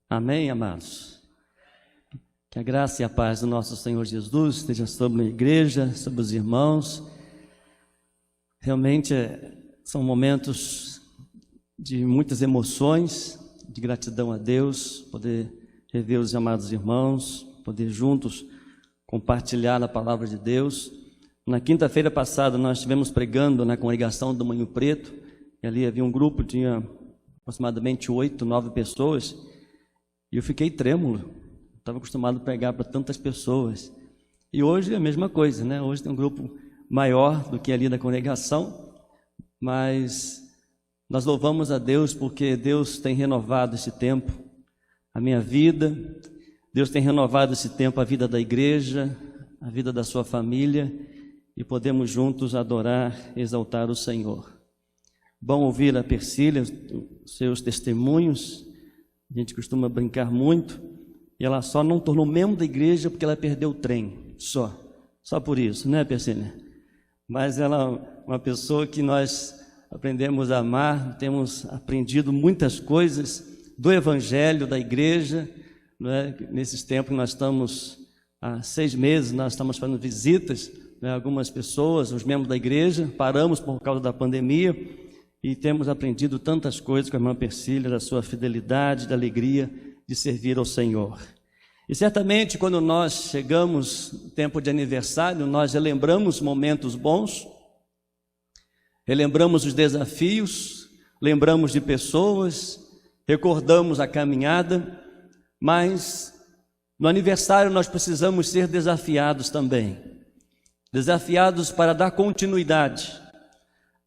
Amém, amados? Que a graça e a paz do nosso Senhor Jesus esteja sobre a igreja, sobre os irmãos. Realmente são momentos de muitas emoções, de gratidão a Deus, poder rever os amados irmãos, poder juntos compartilhar a palavra de Deus. Na quinta-feira passada nós estivemos pregando na congregação do Moinho Preto, e ali havia um grupo, tinha aproximadamente 8, 9 pessoas, e eu fiquei trêmulo. Estava acostumado a pregar para tantas pessoas. E hoje é a mesma coisa, né? Hoje tem um grupo maior do que ali da congregação, mas nós louvamos a Deus porque Deus tem renovado esse tempo, a minha vida. Deus tem renovado esse tempo, a vida da igreja, a vida da sua família, e podemos juntos adorar, exaltar o Senhor. Bom ouvir a Persília, os seus testemunhos. A gente costuma brincar muito, e ela só não tornou membro da igreja porque ela perdeu o trem, só por isso, né, Persília? Mas ela é uma pessoa que nós aprendemos a amar, temos aprendido muitas coisas do Evangelho, da igreja, não é? Nesses tempos nós estamos, há 6 meses, nós estamos fazendo visitas, né, algumas pessoas, os membros da igreja, paramos por causa da pandemia, e temos aprendido tantas coisas com a irmã Persília, da sua fidelidade, da alegria de servir ao Senhor. E certamente quando nós chegamos no tempo de aniversário, nós relembramos momentos bons, relembramos os desafios, lembramos de pessoas, recordamos a caminhada, mas no aniversário nós precisamos ser desafiados também, desafiados para dar continuidade,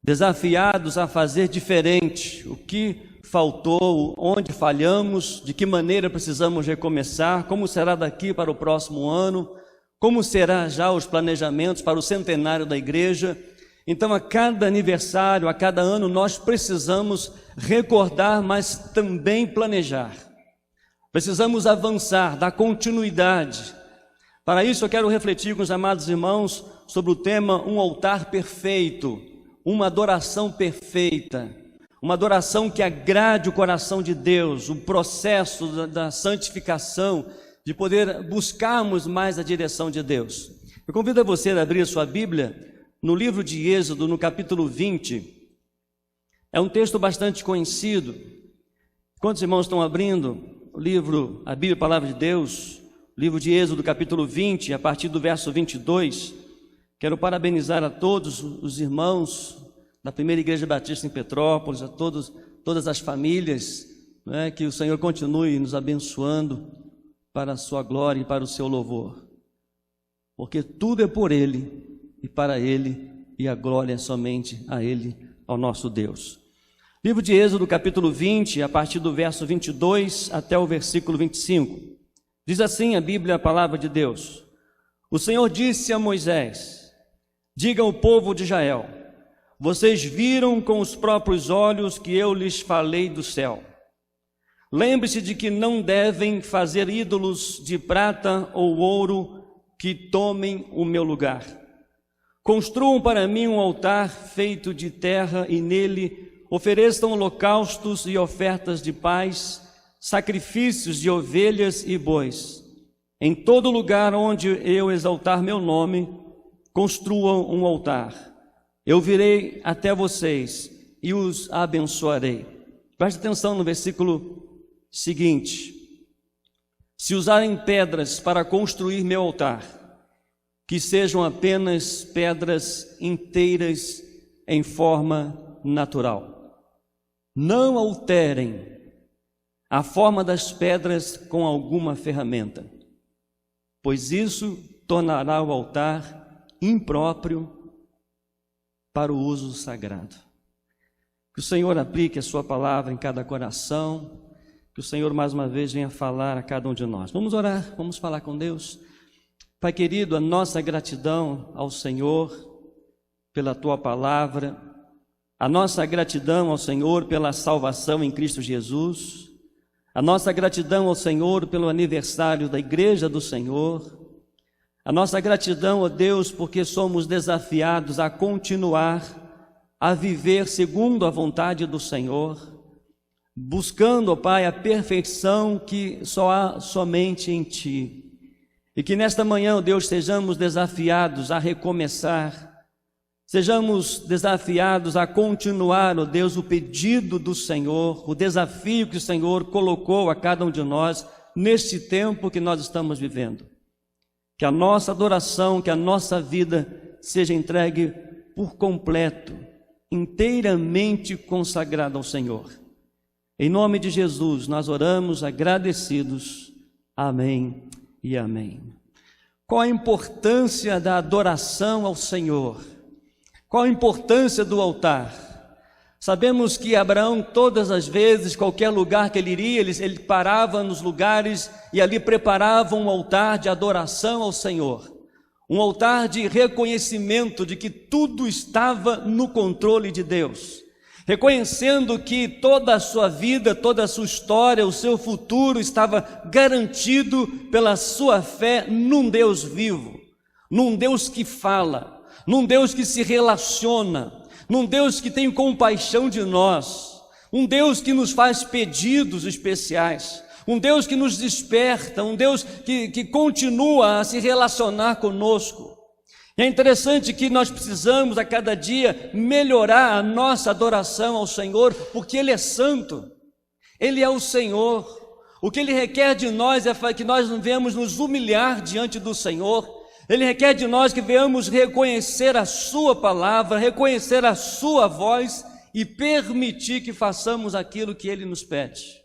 desafiados a fazer diferente, o que faltou, onde falhamos, de que maneira precisamos recomeçar, como será daqui para o próximo ano, como será já os planejamentos para o centenário da igreja. Então, a cada aniversário, a cada ano, nós precisamos recordar, mas também planejar. Precisamos avançar, dar continuidade. Para isso, eu quero refletir com os amados irmãos sobre o tema Um Altar Perfeito, uma adoração perfeita, uma adoração que agrade o coração de Deus, o processo da santificação, de poder buscarmos mais a direção de Deus. Eu convido a você a abrir a sua Bíblia no livro de Êxodo, no capítulo 20. É um texto bastante conhecido. Quantos irmãos estão abrindo o livro, a Bíblia, a Palavra de Deus, livro de Êxodo, capítulo 20, a partir do verso 22. Quero parabenizar a todos os irmãos da Primeira Igreja Batista em Petrópolis, a todas as famílias, né, que o Senhor continue nos abençoando para a sua glória e para o seu louvor. Porque tudo é por Ele e para Ele, e a glória é somente a Ele, ao nosso Deus. Livro de Êxodo, capítulo 20, a partir do verso 22 até o versículo 25. Diz assim a Bíblia, a palavra de Deus: O Senhor disse a Moisés: Diga ao povo de Israel: Vocês viram com os próprios olhos que eu lhes falei do céu. Lembre-se de que não devem fazer ídolos de prata ou ouro que tomem o meu lugar. Construam para mim um altar feito de terra e nele ofereçam holocaustos e ofertas de paz, sacrifícios de ovelhas e bois. Em todo lugar onde eu exaltar meu nome, construam um altar. Eu virei até vocês e os abençoarei. Preste atenção no versículo seguinte: Se usarem pedras para construir meu altar, que sejam apenas pedras inteiras em forma natural. Não alterem a forma das pedras com alguma ferramenta, pois isso tornará o altar impróprio para o uso sagrado. Que o Senhor aplique a sua palavra em cada coração, que o Senhor mais uma vez venha falar a cada um de nós. Vamos orar, vamos falar com Deus. Pai querido, a nossa gratidão ao Senhor pela tua palavra, a nossa gratidão ao Senhor pela salvação em Cristo Jesus, a nossa gratidão ao Senhor pelo aniversário da igreja do Senhor, a nossa gratidão, ó Deus, porque somos desafiados a continuar a viver segundo a vontade do Senhor, buscando, ó Pai, a perfeição que só há somente em Ti. E que nesta manhã, ó Deus, sejamos desafiados a recomeçar, sejamos desafiados a continuar, ó Deus, o pedido do Senhor, o desafio que o Senhor colocou a cada um de nós neste tempo que nós estamos vivendo. Que a nossa adoração, que a nossa vida seja entregue por completo, inteiramente consagrada ao Senhor. Em nome de Jesus, nós oramos agradecidos. Amém e amém. Qual a importância da adoração ao Senhor? Qual a importância do altar? Sabemos que Abraão, todas as vezes, qualquer lugar que ele iria, ele parava nos lugares e ali preparava um altar de adoração ao Senhor. Um altar de reconhecimento de que tudo estava no controle de Deus. Reconhecendo que toda a sua vida, toda a sua história, o seu futuro estava garantido pela sua fé num Deus vivo, num Deus que fala, num Deus que se relaciona, num Deus que tem compaixão de nós, um Deus que nos faz pedidos especiais, um Deus que nos desperta, um Deus que continua a se relacionar conosco. É interessante que nós precisamos a cada dia melhorar a nossa adoração ao Senhor, porque Ele é santo, Ele é o Senhor. O que Ele requer de nós é que nós não venhamos nos humilhar diante do Senhor. Ele requer de nós que venhamos reconhecer a Sua palavra, reconhecer a Sua voz e permitir que façamos aquilo que Ele nos pede.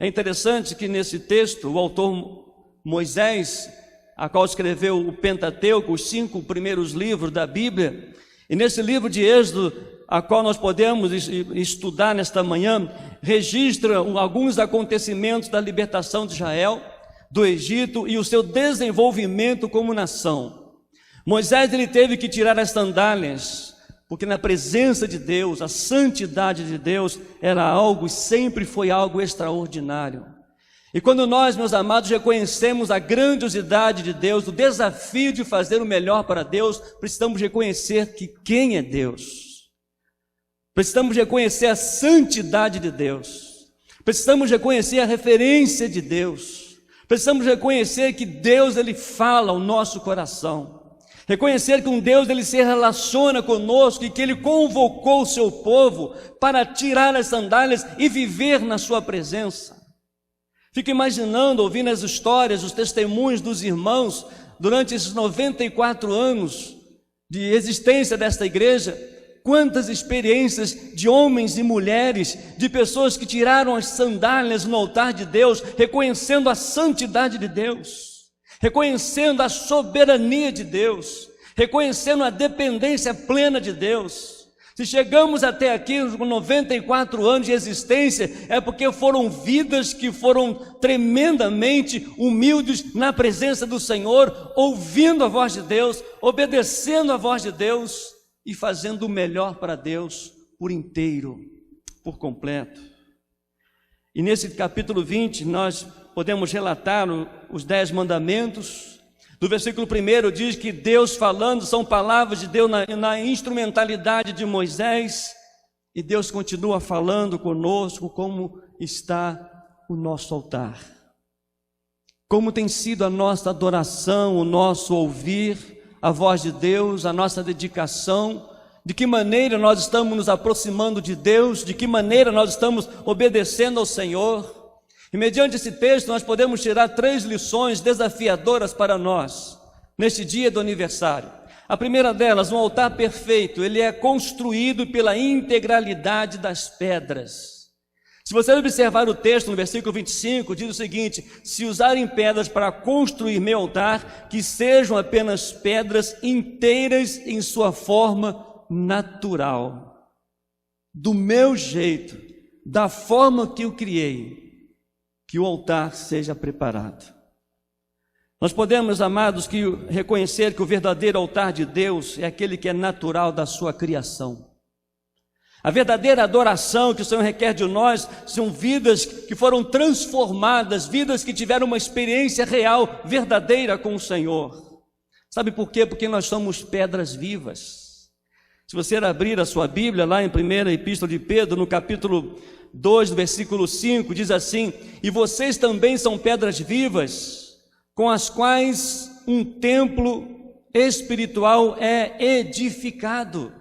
É interessante que nesse texto, o autor Moisés, a qual escreveu o Pentateuco, os 5 primeiros livros da Bíblia, e nesse livro de Êxodo, a qual nós podemos estudar nesta manhã, registra alguns acontecimentos da libertação de Israel do Egito e o seu desenvolvimento como nação. Moisés ele teve que tirar as sandálias, porque na presença de Deus, a santidade de Deus era algo e sempre foi algo extraordinário. E quando nós, meus amados, reconhecemos a grandiosidade de Deus, o desafio de fazer o melhor para Deus, precisamos reconhecer que quem é Deus. Precisamos reconhecer a santidade de Deus. Precisamos reconhecer a referência de Deus. Precisamos reconhecer que Deus, Ele fala ao nosso coração. Reconhecer que um Deus, Ele se relaciona conosco e que Ele convocou o seu povo para tirar as sandálias e viver na sua presença. Fico imaginando, ouvindo as histórias, os testemunhos dos irmãos durante esses 94 anos de existência desta igreja, quantas experiências de homens e mulheres, de pessoas que tiraram as sandálias no altar de Deus, reconhecendo a santidade de Deus, reconhecendo a soberania de Deus, reconhecendo a dependência plena de Deus. Se chegamos até aqui com 94 anos de existência, é porque foram vidas que foram tremendamente humildes na presença do Senhor, ouvindo a voz de Deus, obedecendo a voz de Deus e fazendo o melhor para Deus por inteiro, por completo. E nesse capítulo 20 nós podemos relatar os 10 mandamentos. Do versículo 1 diz que Deus falando, são palavras de Deus na instrumentalidade de Moisés, e Deus continua falando conosco como está o nosso altar. Como tem sido a nossa adoração, o nosso ouvir a voz de Deus, a nossa dedicação, de que maneira nós estamos nos aproximando de Deus, de que maneira nós estamos obedecendo ao Senhor. E mediante esse texto nós podemos tirar 3 lições desafiadoras para nós, neste dia do aniversário. A primeira delas, um altar perfeito, ele é construído pela integralidade das pedras. Se você observar o texto no versículo 25, diz o seguinte: se usarem pedras para construir meu altar, que sejam apenas pedras inteiras em sua forma natural, do meu jeito, da forma que eu criei, que o altar seja preparado. Nós podemos, amados, reconhecer que o verdadeiro altar de Deus é aquele que é natural da sua criação. A verdadeira adoração que o Senhor requer de nós são vidas que foram transformadas, vidas que tiveram uma experiência real, verdadeira com o Senhor. Sabe por quê? Porque nós somos pedras vivas. Se você abrir a sua Bíblia, lá em 1ª Epístola de Pedro, no capítulo 2, versículo 5, diz assim: e vocês também são pedras vivas, com as quais um templo espiritual é edificado.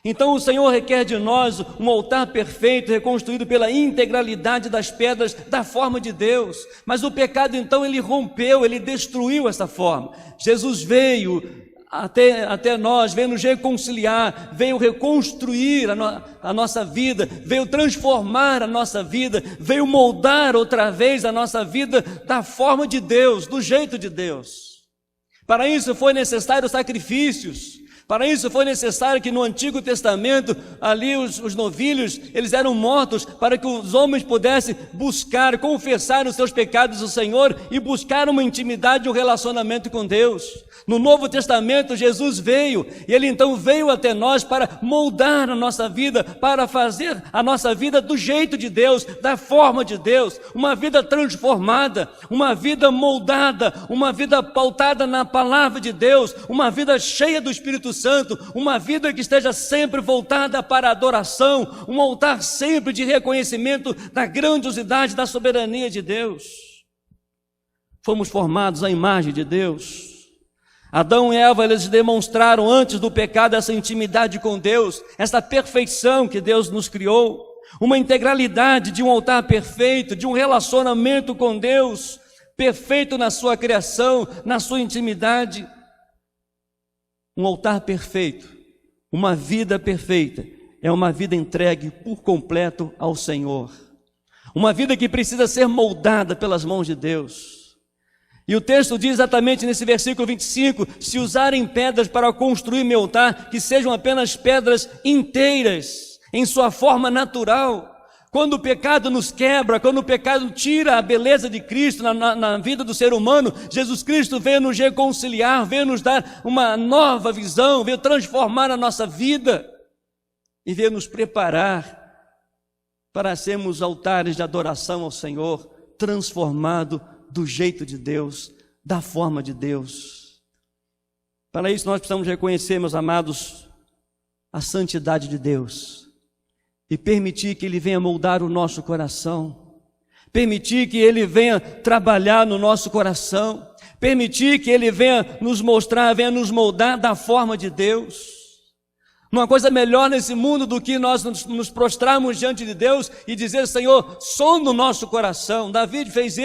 Então o Senhor requer de nós um altar perfeito, reconstruído pela integralidade das pedras da forma de Deus. Mas o pecado então ele rompeu, ele destruiu essa forma. Jesus veio até nós, veio nos reconciliar, veio reconstruir a nossa vida, veio transformar a nossa vida, veio moldar outra vez a nossa vida da forma de Deus, do jeito de Deus. Para isso foi necessário sacrifícios. Para isso foi necessário que no Antigo Testamento, ali os novilhos, eles eram mortos para que os homens pudessem buscar, confessar os seus pecados ao Senhor e buscar uma intimidade, um relacionamento com Deus. No Novo Testamento, Jesus veio, e Ele então veio até nós para moldar a nossa vida, para fazer a nossa vida do jeito de Deus, da forma de Deus, uma vida transformada, uma vida moldada, uma vida pautada na palavra de Deus, uma vida cheia do Espírito Santo, uma vida que esteja sempre voltada para a adoração, um altar sempre de reconhecimento da grandiosidade, da soberania de Deus. Fomos formados à imagem de Deus. Adão e Eva, eles demonstraram antes do pecado essa intimidade com Deus, essa perfeição que Deus nos criou, uma integralidade de um altar perfeito, de um relacionamento com Deus, perfeito na sua criação, na sua intimidade. Um altar perfeito, uma vida perfeita, é uma vida entregue por completo ao Senhor. Uma vida que precisa ser moldada pelas mãos de Deus. E o texto diz exatamente nesse versículo 25, se usarem pedras para construir meu altar, que sejam apenas pedras inteiras, em sua forma natural. Quando o pecado nos quebra, quando o pecado tira a beleza de Cristo na vida do ser humano, Jesus Cristo veio nos reconciliar, veio nos dar uma nova visão, veio transformar a nossa vida e veio nos preparar para sermos altares de adoração ao Senhor, transformado do jeito de Deus, da forma de Deus. Para isso nós precisamos reconhecer, meus amados, a santidade de Deus e permitir que Ele venha moldar o nosso coração, permitir que Ele venha trabalhar no nosso coração, permitir que Ele venha nos mostrar, venha nos moldar da forma de Deus. Não há coisa melhor nesse mundo do que nós nos prostrarmos diante de Deus e dizer: Senhor, sonda o nosso coração. Davi fez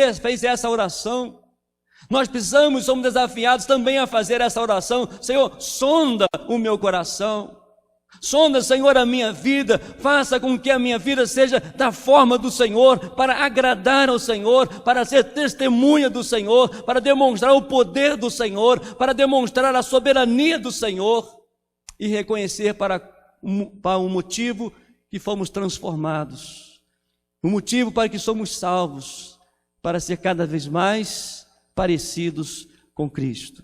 essa oração. Nós precisamos, somos desafiados também a fazer essa oração. Senhor, sonda o meu coração. Sonda, Senhor, a minha vida. Faça com que a minha vida seja da forma do Senhor, para agradar ao Senhor, para ser testemunha do Senhor, para demonstrar o poder do Senhor, para demonstrar a soberania do Senhor. E reconhecer para o motivo que fomos transformados, o motivo para que somos salvos, para ser cada vez mais parecidos com Cristo.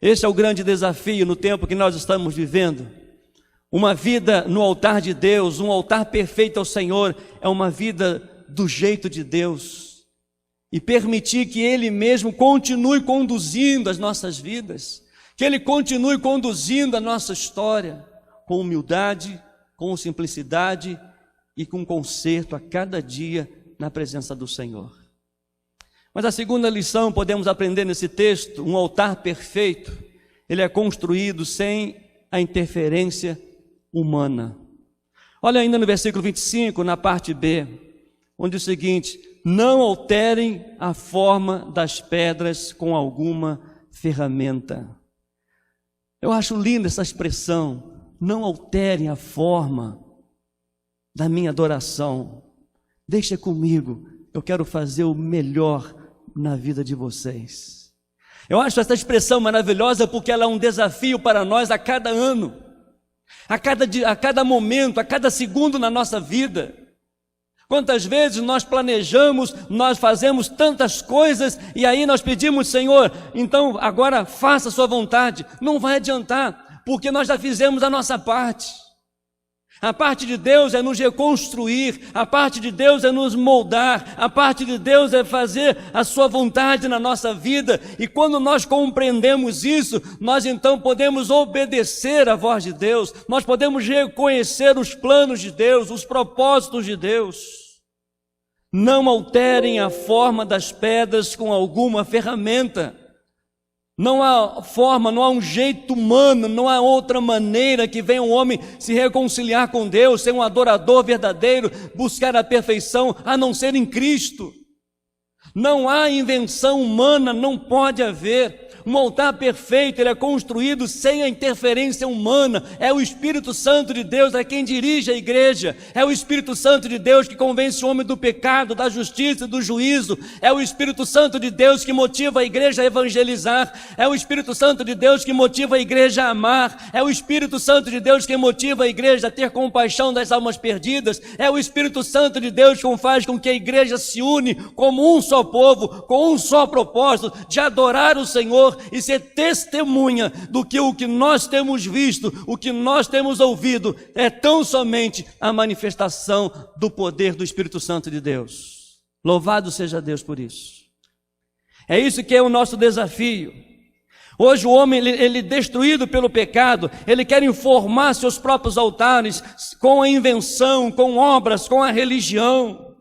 Esse é o grande desafio no tempo que nós estamos vivendo. Uma vida no altar de Deus, um altar perfeito ao Senhor, é uma vida do jeito de Deus, e permitir que Ele mesmo continue conduzindo as nossas vidas, que Ele continue conduzindo a nossa história com humildade, com simplicidade e com conserto a cada dia na presença do Senhor. Mas a segunda lição podemos aprender nesse texto: um altar perfeito, ele é construído sem a interferência humana. Olha ainda no versículo 25, na parte B, onde diz o seguinte: não alterem a forma das pedras com alguma ferramenta. Eu acho linda essa expressão, não alterem a forma da minha adoração. Deixa comigo, eu quero fazer o melhor na vida de vocês. Eu acho essa expressão maravilhosa porque ela é um desafio para nós a cada ano, a cada momento, a cada segundo na nossa vida. Quantas vezes nós planejamos, nós fazemos tantas coisas e aí nós pedimos: Senhor, então agora faça a sua vontade. Não vai adiantar, porque nós já fizemos a nossa parte. A parte de Deus é nos reconstruir, a parte de Deus é nos moldar, a parte de Deus é fazer a sua vontade na nossa vida, e quando nós compreendemos isso, nós então podemos obedecer à voz de Deus, nós podemos reconhecer os planos de Deus, os propósitos de Deus. Não alterem a forma das pedras com alguma ferramenta. Não há forma, não há um jeito humano, não há outra maneira que venha um homem se reconciliar com Deus, ser um adorador verdadeiro, buscar a perfeição, a não ser em Cristo. Não há invenção humana, não pode haver. Um altar perfeito, ele é construído sem a interferência humana. É o Espírito Santo de Deus quem dirige a igreja. É o Espírito Santo de Deus que convence o homem do pecado, da justiça e do juízo. É o Espírito Santo de Deus que motiva a igreja a evangelizar. É o Espírito Santo de Deus que motiva a igreja a amar. É o Espírito Santo de Deus que motiva a igreja a ter compaixão das almas perdidas. É o Espírito Santo de Deus que faz com que a igreja se une como um só povo, com um só propósito de adorar o Senhor e ser testemunha do que o que nós temos visto, o que nós temos ouvido, é tão somente a manifestação do poder do Espírito Santo de Deus. Louvado seja Deus por isso. É isso que é o nosso desafio. Hoje o homem, ele destruído pelo pecado, ele quer informar seus próprios altares com a invenção, com obras, com a religião.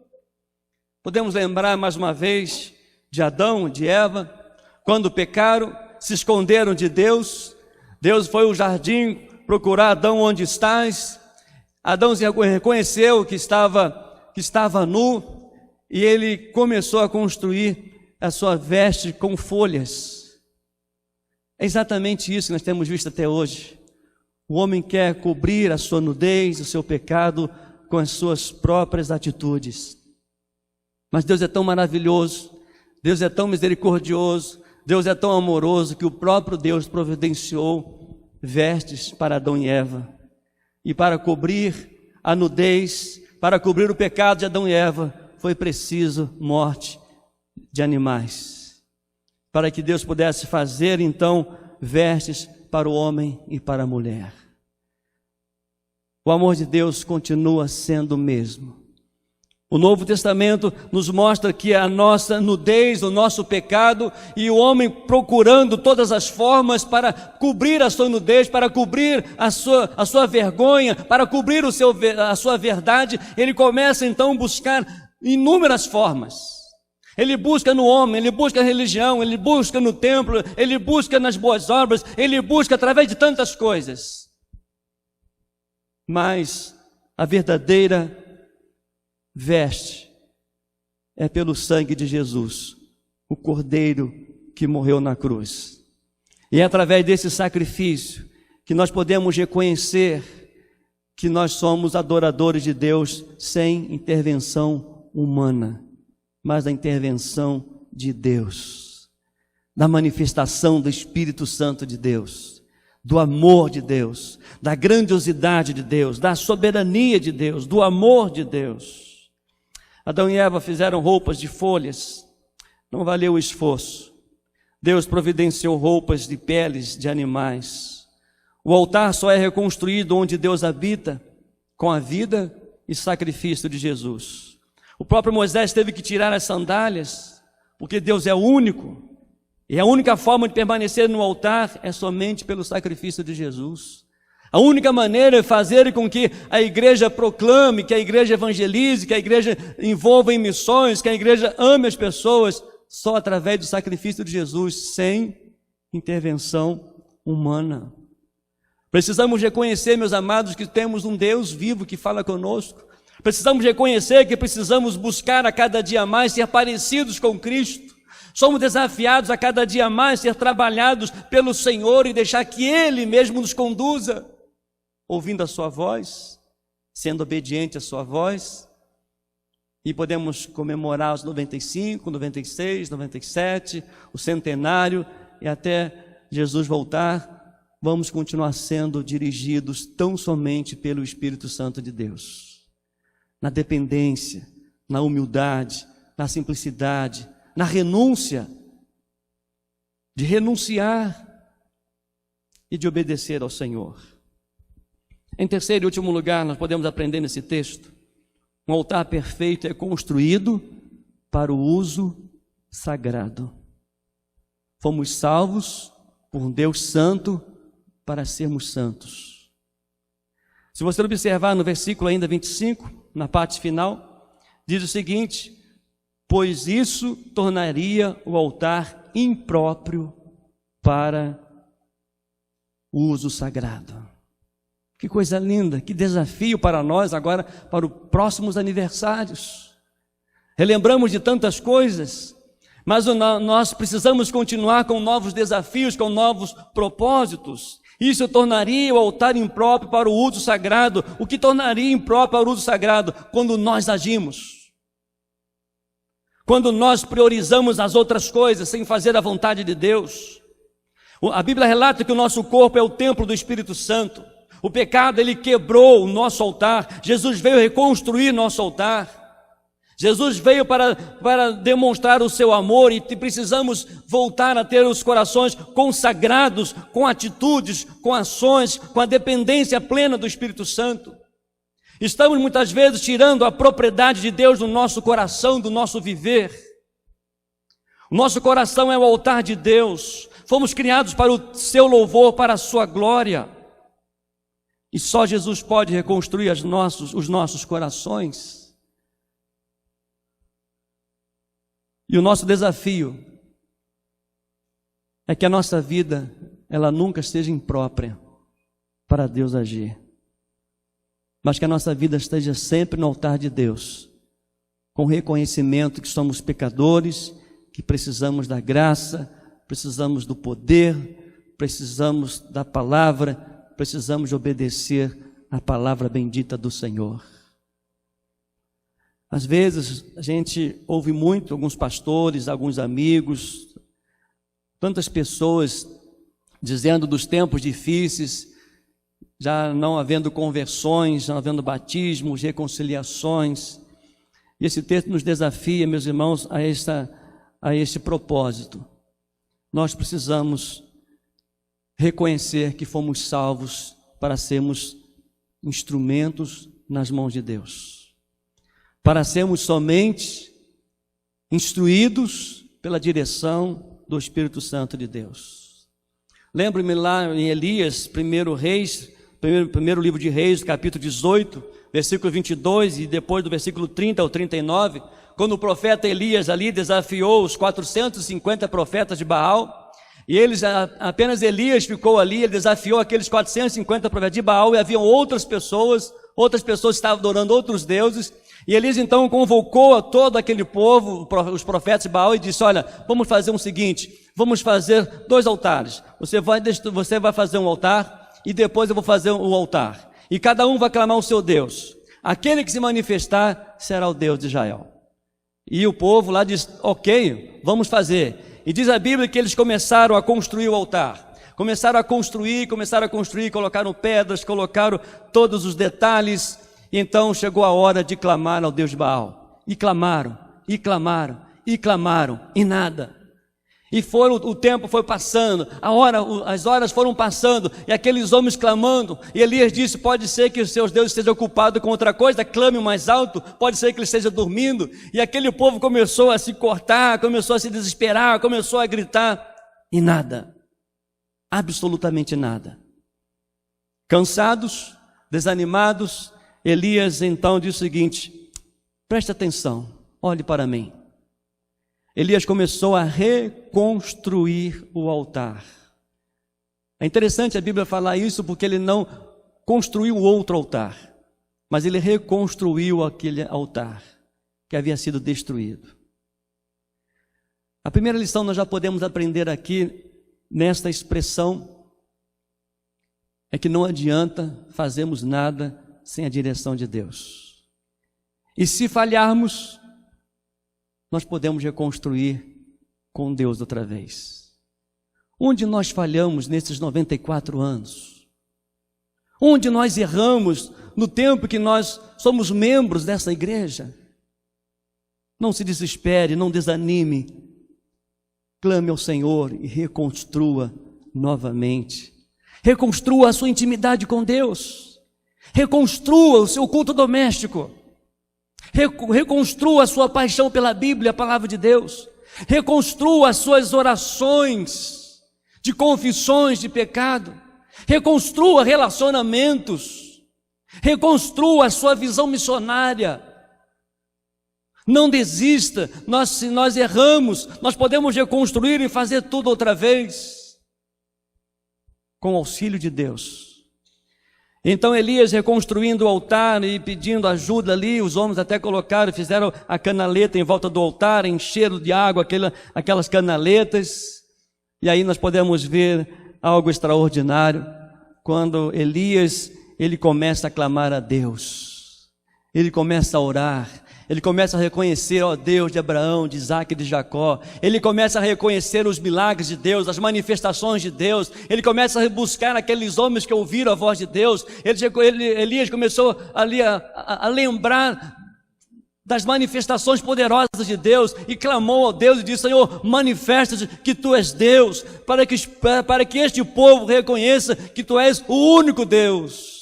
Podemos lembrar mais uma vez de Adão, de Eva, quando pecaram, se esconderam de Deus. Deus foi ao jardim procurar Adão, onde estás? Adão reconheceu que estava nu, e ele começou a construir a sua veste com folhas. É exatamente isso que nós temos visto até hoje. O homem quer cobrir a sua nudez, o seu pecado, com as suas próprias atitudes. Mas Deus é tão maravilhoso, Deus é tão misericordioso, Deus é tão amoroso, que o próprio Deus providenciou vestes para Adão e Eva. E para cobrir a nudez, para cobrir o pecado de Adão e Eva, foi preciso morte de animais. Para que Deus pudesse fazer então vestes para o homem e para a mulher. O amor de Deus continua sendo o mesmo. O Novo Testamento nos mostra que a nossa nudez, o nosso pecado, e o homem procurando todas as formas para cobrir a sua nudez, para cobrir a sua vergonha, para cobrir a sua verdade, ele começa então a buscar inúmeras formas. Ele busca no homem, ele busca na religião, ele busca no templo, ele busca nas boas obras, ele busca através de tantas coisas. Mas a verdadeira veste é pelo sangue de Jesus, o Cordeiro que morreu na cruz. E é através desse sacrifício que nós podemos reconhecer que nós somos adoradores de Deus sem intervenção humana, mas da intervenção de Deus, da manifestação do Espírito Santo de Deus, do amor de Deus, da grandiosidade de Deus, da soberania de Deus, do amor de Deus. Adão e Eva fizeram roupas de folhas, não valeu o esforço. Deus providenciou roupas de peles de animais. O altar só é reconstruído onde Deus habita, com a vida e sacrifício de Jesus. O próprio Moisés teve que tirar as sandálias, porque Deus é único, e a única forma de permanecer no altar é somente pelo sacrifício de Jesus. A única maneira é fazer com que a igreja proclame, que a igreja evangelize, que a igreja envolva em missões, que a igreja ame as pessoas, só através do sacrifício de Jesus, sem intervenção humana. Precisamos reconhecer, meus amados, que temos um Deus vivo que fala conosco. Precisamos reconhecer que precisamos buscar a cada dia mais ser parecidos com Cristo. Somos desafiados a cada dia mais ser trabalhados pelo Senhor e deixar que Ele mesmo nos conduza, ouvindo a sua voz, sendo obediente à sua voz. E podemos comemorar os 95, 96, 97, o centenário, e até Jesus voltar, vamos continuar sendo dirigidos tão somente pelo Espírito Santo de Deus. Na dependência, na humildade, na simplicidade, na renúncia, de renunciar e de obedecer ao Senhor. Em terceiro e último lugar, nós podemos aprender nesse texto: um altar perfeito é construído para o uso sagrado. Fomos salvos por um Deus santo para sermos santos. Se você observar no versículo ainda 25, na parte final, diz o seguinte: pois isso tornaria o altar impróprio para o uso sagrado. Que coisa linda, que desafio para nós agora, para os próximos aniversários. Relembramos de tantas coisas, mas nós precisamos continuar com novos desafios, com novos propósitos. Isso tornaria o altar impróprio para o uso sagrado. O que tornaria impróprio para o uso sagrado? Quando nós agimos. Quando nós priorizamos as outras coisas sem fazer a vontade de Deus. A Bíblia relata que o nosso corpo é o templo do Espírito Santo. O pecado, ele quebrou o nosso altar. Jesus veio reconstruir nosso altar. Jesus veio para demonstrar o seu amor, e precisamos voltar a ter os corações consagrados, com atitudes, com ações, com a dependência plena do Espírito Santo. Estamos muitas vezes tirando a propriedade de Deus do nosso coração, do nosso viver. O nosso coração é o altar de Deus. Fomos criados para o seu louvor, para a sua glória. E só Jesus pode reconstruir os nossos corações. E o nosso desafio é que a nossa vida, ela nunca esteja imprópria para Deus agir. Mas que a nossa vida esteja sempre no altar de Deus, com reconhecimento que somos pecadores, que precisamos da graça, precisamos do poder, precisamos da palavra, precisamos de obedecer a palavra bendita do Senhor. Às vezes a gente ouve muito alguns pastores, alguns amigos, tantas pessoas dizendo dos tempos difíceis, já não havendo conversões, não havendo batismos, reconciliações. E esse texto nos desafia, meus irmãos, a este propósito. Nós precisamos reconhecer que fomos salvos para sermos instrumentos nas mãos de Deus, para sermos somente instruídos pela direção do Espírito Santo de Deus. Lembro-me lá em Elias, primeiro livro de Reis, capítulo 18, versículo 22, e depois do versículo 30 ao 39, quando o profeta Elias ali desafiou os 450 profetas de Baal. E apenas Elias ficou ali, ele desafiou aqueles 450 profetas de Baal, e haviam outras pessoas que estavam adorando outros deuses. E Elias então convocou a todo aquele povo, os profetas de Baal, e disse: olha, vamos fazer o seguinte, vamos fazer 2 altares. Você vai fazer um altar, e depois eu vou fazer um altar. E cada um vai clamar o seu Deus. Aquele que se manifestar será o Deus de Israel. E o povo lá diz: ok, vamos fazer. E diz a Bíblia que eles começaram a construir o altar. Começaram a construir, colocaram pedras, colocaram todos os detalhes. E então chegou a hora de clamar ao Deus de Baal. E clamaram, e clamaram, e clamaram, e nada. E o tempo foi passando, as horas foram passando, e aqueles homens clamando. E Elias disse: pode ser que os seus deuses estejam ocupados com outra coisa, clame mais alto, pode ser que ele esteja dormindo. E aquele povo começou a se cortar, começou a se desesperar, começou a gritar, e nada, absolutamente nada. Cansados, desanimados, Elias então disse o seguinte: preste atenção, olhe para mim. Elias começou a reconstruir o altar. É interessante a Bíblia falar isso, porque ele não construiu outro altar, mas ele reconstruiu aquele altar que havia sido destruído. A primeira lição nós já podemos aprender aqui nesta expressão é que não adianta fazermos nada sem a direção de Deus. E se falharmos, nós podemos reconstruir com Deus outra vez. Onde nós falhamos nesses 94 anos? Onde nós erramos no tempo que nós somos membros dessa igreja? Não se desespere, não desanime. Clame ao Senhor e reconstrua novamente. Reconstrua a sua intimidade com Deus. Reconstrua o seu culto doméstico. Reconstrua a sua paixão pela Bíblia, a palavra de Deus. Reconstrua as suas orações de confissões de pecado. Reconstrua relacionamentos. Reconstrua a sua visão missionária. Não desista. Se nós erramos, nós podemos reconstruir e fazer tudo outra vez, com o auxílio de Deus. Então Elias, reconstruindo o altar e pedindo ajuda ali, os homens até fizeram a canaleta em volta do altar, encheram de água aquelas canaletas, e aí nós podemos ver algo extraordinário, quando Elias, ele começa a clamar a Deus, ele começa a orar, ele começa a reconhecer, ó Deus de Abraão, de Isaac e de Jacó. Ele começa a reconhecer os milagres de Deus, as manifestações de Deus. Ele começa a buscar aqueles homens que ouviram a voz de Deus. Elias começou ali a lembrar das manifestações poderosas de Deus e clamou a Deus e disse: Senhor, manifesta-te que Tu és Deus, para que este povo reconheça que Tu és o único Deus.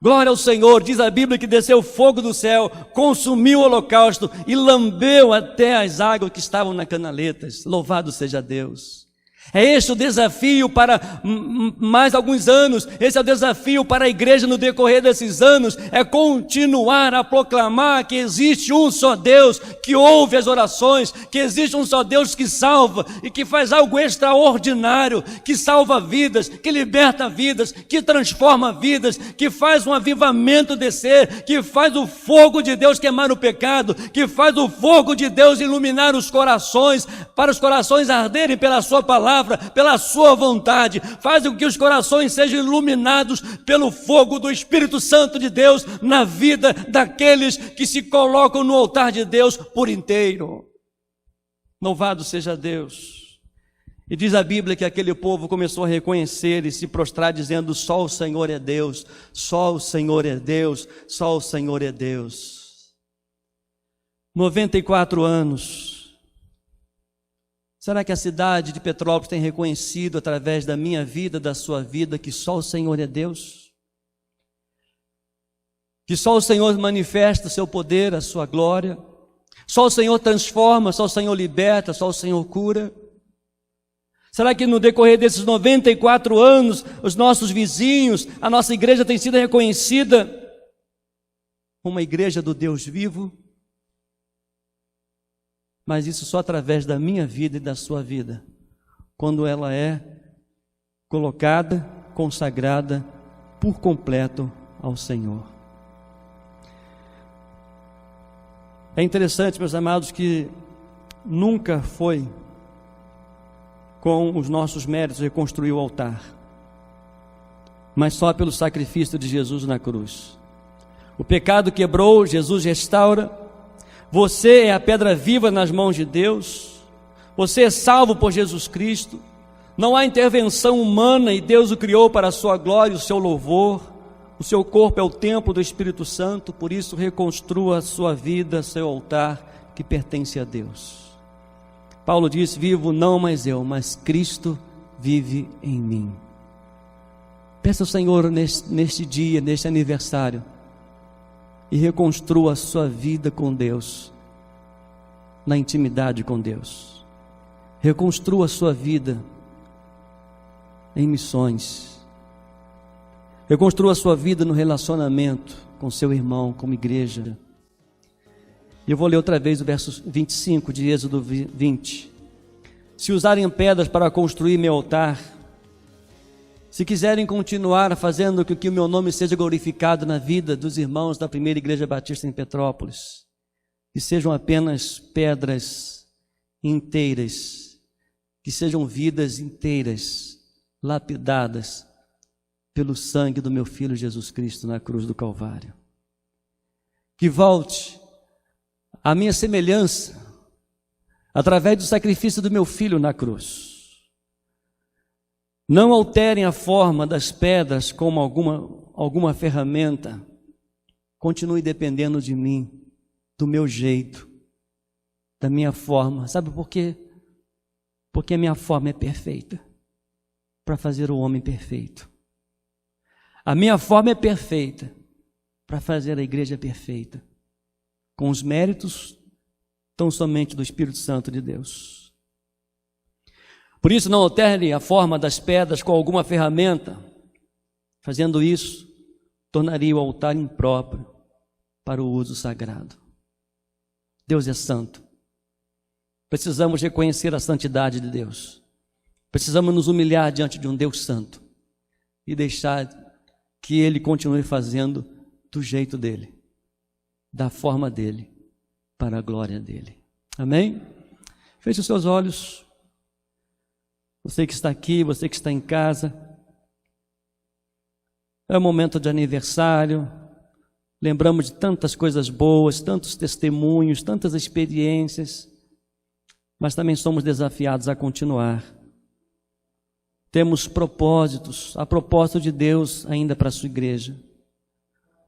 Glória ao Senhor. Diz a Bíblia que desceu fogo do céu, consumiu o holocausto e lambeu até as águas que estavam nas canaletas. Louvado seja Deus. É este o desafio para mais alguns anos. Esse é o desafio para a igreja no decorrer desses anos, é continuar a proclamar que existe um só Deus que ouve as orações, que existe um só Deus que salva e que faz algo extraordinário, que salva vidas, que liberta vidas, que transforma vidas, que faz um avivamento descer, que faz o fogo de Deus queimar o pecado, que faz o fogo de Deus iluminar os corações, para os corações arderem pela sua palavra, pela sua vontade. Faz com que os corações sejam iluminados pelo fogo do Espírito Santo de Deus na vida daqueles que se colocam no altar de Deus por inteiro. Louvado seja Deus. E diz a Bíblia que aquele povo começou a reconhecer e se prostrar dizendo: só o Senhor é Deus, só o Senhor é Deus, só o Senhor é Deus. 94 anos. Será que a cidade de Petrópolis tem reconhecido através da minha vida, da sua vida, que só o Senhor é Deus? Que só o Senhor manifesta o seu poder, a sua glória? Só o Senhor transforma, só o Senhor liberta, só o Senhor cura? Será que no decorrer desses 94 anos, os nossos vizinhos, a nossa igreja tem sido reconhecida como uma igreja do Deus vivo? Mas isso só através da minha vida e da sua vida, quando ela é colocada, consagrada por completo ao Senhor. É interessante, meus amados, que nunca foi com os nossos méritos reconstruir o altar, mas só pelo sacrifício de Jesus na cruz. O pecado quebrou, Jesus restaura. Você é a pedra viva nas mãos de Deus. Você é salvo por Jesus Cristo. Não há intervenção humana e Deus o criou para a sua glória e o seu louvor. O seu corpo é o templo do Espírito Santo, por isso reconstrua a sua vida, seu altar que pertence a Deus. Paulo diz: vivo não mais eu, mas Cristo vive em mim. Peça ao Senhor neste dia, neste aniversário, e reconstrua a sua vida com Deus, na intimidade com Deus. Reconstrua a sua vida em missões. Reconstrua a sua vida no relacionamento com seu irmão, como igreja. E eu vou ler outra vez o verso 25 de Êxodo 20. Se usarem pedras para construir meu altar, se quiserem continuar fazendo com que o meu nome seja glorificado na vida dos irmãos da primeira igreja batista em Petrópolis, que sejam apenas pedras inteiras, que sejam vidas inteiras, lapidadas pelo sangue do meu Filho Jesus Cristo na cruz do Calvário. Que volte a minha semelhança através do sacrifício do meu Filho na cruz. Não alterem a forma das pedras como alguma ferramenta. Continue dependendo de mim, do meu jeito, da minha forma. Sabe por quê? Porque a minha forma é perfeita para fazer o homem perfeito. A minha forma é perfeita para fazer a igreja perfeita, com os méritos tão somente do Espírito Santo de Deus. Por isso, não altere a forma das pedras com alguma ferramenta. Fazendo isso, tornaria o altar impróprio para o uso sagrado. Deus é santo. Precisamos reconhecer a santidade de Deus. Precisamos nos humilhar diante de um Deus santo e deixar que Ele continue fazendo do jeito dEle, da forma dEle, para a glória dEle. Amém? Feche os seus olhos. Você que está aqui, você que está em casa. É um momento de aniversário. Lembramos de tantas coisas boas, tantos testemunhos, tantas experiências, mas também somos desafiados a continuar. Temos propósitos, a propósito de Deus ainda para a sua igreja.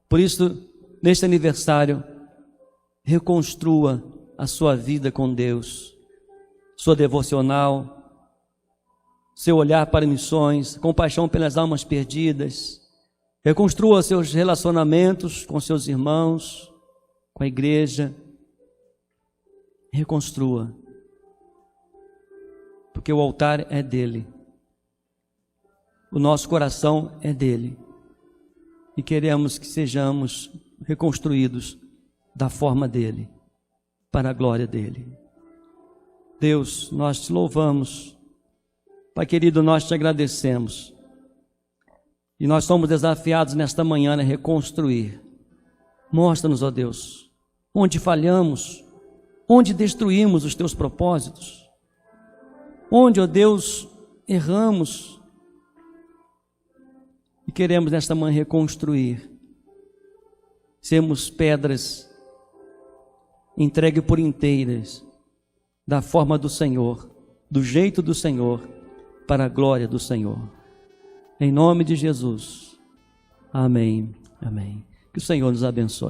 Por isso, neste aniversário, reconstrua a sua vida com Deus, sua devocional, seu olhar para missões, compaixão pelas almas perdidas. Reconstrua seus relacionamentos com seus irmãos, com a igreja. Reconstrua, porque o altar é dele. O nosso coração é dele. E queremos que sejamos reconstruídos da forma dele, para a glória dele. Deus, nós te louvamos. Pai querido, nós te agradecemos. E nós somos desafiados nesta manhã a reconstruir. Mostra-nos, ó Deus, onde falhamos, onde destruímos os teus propósitos, onde, ó Deus, erramos. E queremos nesta manhã reconstruir. Sermos pedras entregue por inteiras, da forma do Senhor, do jeito do Senhor, para a glória do Senhor. Em nome de Jesus. Amém. Amém. Que o Senhor nos abençoe.